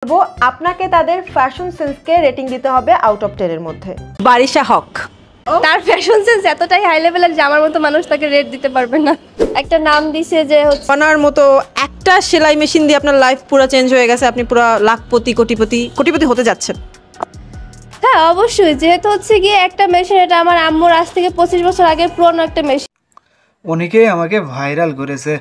বলবো আপনাকে তাদের ফ্যাশন সেন্সকে রেটিং দিতে হবে আউট অফ 10 এর মধ্যে। বারিশা হক তার ফ্যাশন সেন্স এতটাই হাই লেভেলের যে আমার মতো মানুষ তাকে রেট দিতে পারবে না। একটা নাম দিছে যে হচ্ছে আপনার মতো একটা সেলাই মেশিন দিয়ে আপনার লাইফ পুরো চেঞ্জ হয়ে গেছে, আপনি পুরো লাখপতি কোটিপতি হতে যাচ্ছেন। হ্যাঁ অবশ্যই, যেহেতু হচ্ছে গিয়ে একটা মেশিন, এটা আমার আম্মুর আজ থেকে 25 বছর আগের পুরনো একটা মেশিন। অনেকেই আমাকে ভাইরাল করেছে,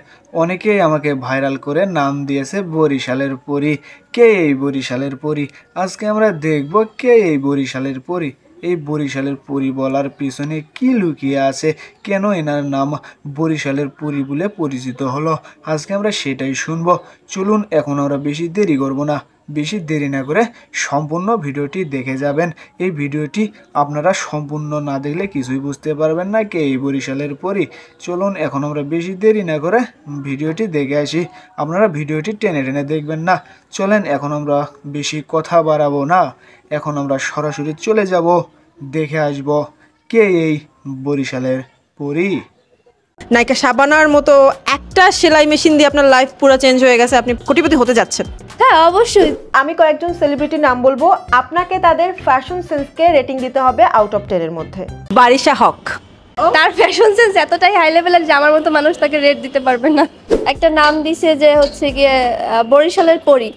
অনেকেই আমাকে ভাইরাল করে নাম দিয়েছে বরিশালের পরী। কে এই বরিশালের পরী? আজকে আমরা দেখব কে এই বরিশালের পরী। এই বরিশালের পরী বলার পিছনে কি লুকিয়ে আছে, কেন এনার নাম বরিশালের পরী বলে পরিচিত হলো, আজকে আমরা সেটাই শুনবো। চলুন এখন আমরা বেশি দেরি করব না, বেশি দেরি না করে সম্পূর্ণ ভিডিওটি দেখে যাবেন। এই ভিডিওটি আপনারা সম্পূর্ণ না দেখলে কিছুই বুঝতে পারবেন না কে এই বরিশালের পরী। চলুন এখন আমরা বেশি দেরি না করে ভিডিওটি দেখে আসি। আপনারা ভিডিওটি টেনে টেনে দেখবেন না। চলেন এখন আমরা বেশি কথা বাড়াবো না, এখন আমরা সরাসরি চলে যাব, দেখে আসব কে এই বরিশালের পরী। নায়িকা শাবানার মতো একটা সেলাই মেশিন দিয়ে আপনার লাইফ পুরো চেঞ্জ হয়ে গেছে, আপনি কোটিপতি হতে যাচ্ছেন। হ্যাঁ অবশ্যই, আমি কয়েকজন সেলিব্রিটির নাম বলবো, আপনাকে তাদের ফ্যাশন সেন্সকে রেটিং দিতে হবে আউট অফ 10 এর মধ্যে। বারিশা হক তার ফ্যাশন সেন্স এতটাই হাই লেভেলের যে আমার মতো মানুষ তাকে রেট দিতে পারবে না। একটা নাম দিছে যে হচ্ছে গিয়ে বরিশালের পরী,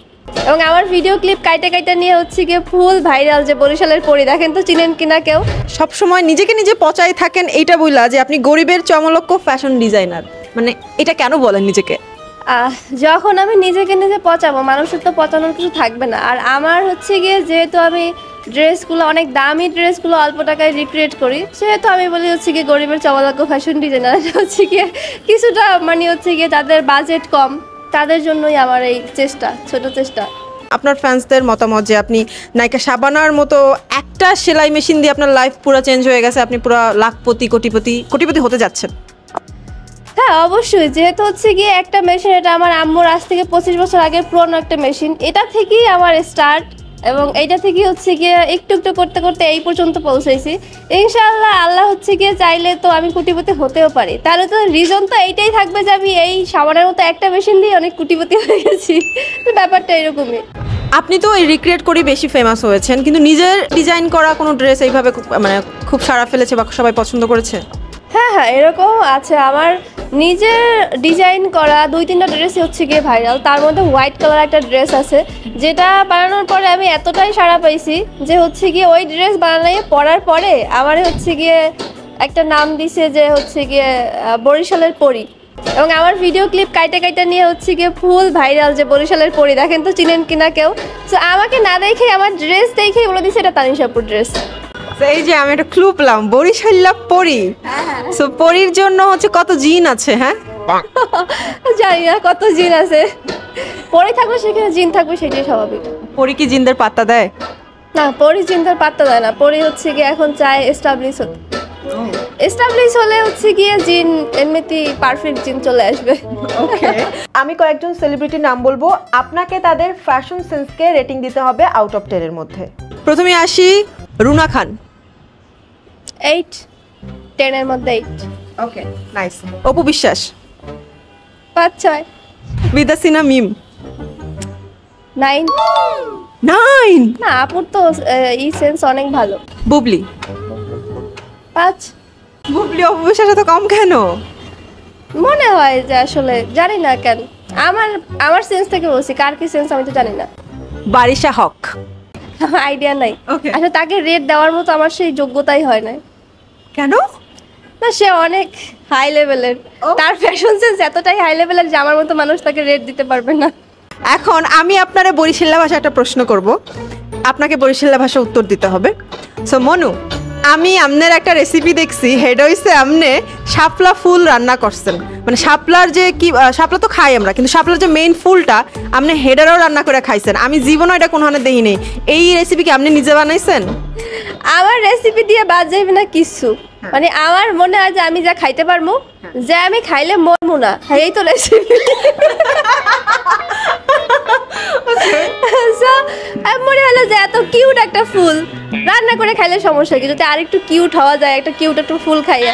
এবং আমার ভিডিও ক্লিপ কাইটা নিয়ে হচ্ছে গিয়ে ফুল ভাইরাল যে বরিশালের পরী। দেখেন তো চিনেন কিনা কেউ। সব সময় নিজেকে নিজে পচাই থাকেন এইটা বইলা যে আপনি গরিবের চমলক্ষ ফ্যাশন ডিজাইনার, মানে এটা কেন বলেন নিজেকে? যখন আমি নিজেকে নিজে পচাবো, মানুষের তো পচানোর কিছু থাকবে না। আর আমার হচ্ছে গিয়ে যেহেতু আমি ড্রেসগুলো অনেক দামি ড্রেসগুলো অল্প টাকায় রিক্রিয়েট করি, সেহেতু আমি বলি হচ্ছে গিয়ে গরিবের চমলক্ষ ফ্যাশন ডিজাইনার। হচ্ছে গিয়ে কিছুটা মানে হচ্ছে গিয়ে যাদের বাজেট কম তাদের জন্যই আমার এই চেষ্টা, ছোট চেষ্টা। আপনার ফ্যান্সদের মতামত যে আপনি নায়িকা শাবানার মতো একটা সেলাই মেশিন দিয়ে আপনার লাইফ পুরো চেঞ্জ হয়ে গেছে, আপনি পুরো লাখপতি কোটিপতি হতে যাচ্ছেন। হ্যাঁ অবশ্যই, যেহেতু হচ্ছে গিয়ে একটা মেশিন, এটা আমার আম্মুর আজ থেকে 25 বছর আগের পুরনো একটা মেশিন। এটা থেকেই আমার স্টার্ট, এবং এইটা থেকে হচ্ছে গিয়ে একটু একটু করতে করতে এই পর্যন্ত পৌঁছাইছি। ইনশাআল্লাহ আল্লাহ হচ্ছে গিয়ে চাইলে তো আমি কোটিপতি হতেও পারি। তাহলে তো রিজন তো এইটাই থাকবে যে আমি এই সাবানের মতো একটা মেশিন দিয়ে অনেক কোটিপতি হয়ে গেছি। ব্যাপারটা এরকমই। আপনি তো এই রিক্রিয়েট করে বেশি ফেমাস হয়েছেন, কিন্তু নিজের ডিজাইন করা কোনো ড্রেস এইভাবে মানে খুব সাড়া ফেলেছে বা সবাই পছন্দ করেছে? হ্যাঁ এরকম আছে। আমার নিজের ডিজাইন করা 2-3টা ড্রেসই হচ্ছে গিয়ে ভাইরাল। তার মধ্যে হোয়াইট কালার একটা ড্রেস আছে, যেটা বানানোর পরে আমি এতটাই সাড়া পাইছি যে হচ্ছে গিয়ে ওই ড্রেস বানানো পরার পরে আমার হচ্ছে গিয়ে একটা নাম দিছে যে হচ্ছে গিয়ে বরিশালের পরী, এবং আমার ভিডিও ক্লিপ কাইটা নিয়ে হচ্ছে গিয়ে ফুল ভাইরাল যে বরিশালের পরী। দেখেন তো চিনেন কিনা কেউ। তো আমাকে না দেখে, আমার ড্রেস দেখেই বলে দিছে এটা তানিশাপুর ড্রেস। এই যে আমি একটা ক্লু পেলাম, বরিশাল্লা পরী। সো পরীর জন্য হচ্ছে কত জিন আছে? হ্যাঁ জানি না কত জিন আছে, পরী থাকলে সেখানে জিন থাকবে, সেটাই স্বাভাবিক। পরী কি জিনদের পাত্তা দেয়? না, পরী জিনদের পাত্তা দেয় না। পরী হচ্ছে গিয়ে এখন চায় এস্টাবলিশ হতে। এস্টাবলিশ হলে হচ্ছে গিয়ে জিন এমনিতে পারফেক্ট জিন চলে আসবে। আমি কয়েকজন সেলিব্রিটির নাম বলবো, আপনাকে তাদের ফ্যাশন সেন্সকে রেটিং দিতে হবে আউট অফ 10 এর মধ্যে। প্রথমে আসি রুনা খান। 8-10 এর মধ্যে 8। Okay nice. অপু বিশ্বাস। 5-6। বিদাসিনা মিম। 9। না, আপুর তো এই সেন্স অনেক ভালো। বুবলি। 5। বুবলি অপু বিশ্বাস এত কম কেন? মনে হয় যে আসলে জানি না কেন, আমার সেন্স থেকে বলছি, কার কি সেন্স আমি তো জানি না। বারিশা হক। আইডিয়া নাই আসলে, তাকে রেট দেওয়ার মতো আমার সেই যোগ্যতাই হয় না। কেন? না, সে অনেক হাই লেভেলের, তার ফ্যাশন সেন্স এতটাই হাই লেভেলের যে আমার মতো মানুষ তাকে রেট দিতে পারবে না। এখন আমি আপনারে বরিশাল্লা ভাষা একটা প্রশ্ন করব, আপনাকে বরিশাল্লা ভাষা উত্তর দিতে হবে। সো মনু, আমি আপনার একটা রেসিপি দেখছি, হেড হইছে আপনি শাপলা ফুল রান্না করছেন। মানে শাপলার যে কি, শাপলা তো খাই আমরা, কিন্তু শাপলার যে মেইন ফুলটা আপনি হেডারও রান্না করে খাইছেন। আমি জীবনও এটা কোনখানে দেখি নেই। এই রেসিপি কি আপনি নিজে বানাইছেন? আমার রেসিপি দিয়ে বাদ যাইবে না কিছু, মানে আমার মনে হয় যে আমি যা খাইতে পারবো, যে আমি খাইলে মরবো না, এই তো রেসিপি। মনে হলো যে এত কিউট একটা ফুল রান্না করে খাইলে সমস্যা কি, যদি আরেকটু কিউট হওয়া যায়, একটা কিউট একটু ফুল খাইয়া।